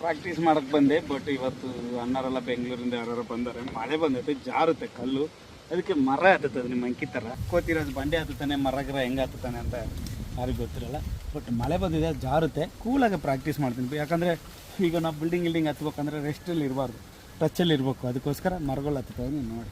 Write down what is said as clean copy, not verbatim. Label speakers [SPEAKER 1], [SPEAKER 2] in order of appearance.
[SPEAKER 1] Practice ಮಾಡಕ್ಕೆ ಬಂದೆ. But ಇವತ್ತು ಅಣ್ಣರೆಲ್ಲ ಬೆಂಗಳೂರಿಂದ ಯಾರು ಬಂದರೆ ಮಳೆ ಬಂದೈತೆ, ಜಾರುತ್ತೆ ಕಲ್ಲು, ಅದಕ್ಕೆ ಮರ ಹತ್ತದ ನಿಮ್ಮ ಅಂಕಿ ಥರ ಕೋತಿರೋದು ಬಂಡೆ ಹತ್ತಾನೆ, ಮರ ಗಿರ ಹೆಂಗೆ ಹತ್ತಾನೆ ಅಂತ ಯಾರಿಗೂ ಗೊತ್ತಿರಲ್ಲ. ಬಟ್ ಮಳೆ ಬಂದಿದೆ, ಜಾರುತ್ತೆ. ಕೂಲಾಗಿ ಪ್ರಾಕ್ಟೀಸ್ ಮಾಡ್ತೀನಿ. ಯಾಕಂದರೆ ಈಗ ನಾವು ಬಿಲ್ಡಿಂಗ್ ಹತ್ಬೇಕಂದ್ರೆ ರೆಸ್ಟಲ್ಲಿ ಇರಬಾರ್ದು, ಟಚ್ಚಲ್ಲಿ ಇರಬೇಕು. ಅದಕ್ಕೋಸ್ಕರ ಮರಗಳು ಹತ್ತುತ್ತವೆ, ನೀವು ನೋಡಿ.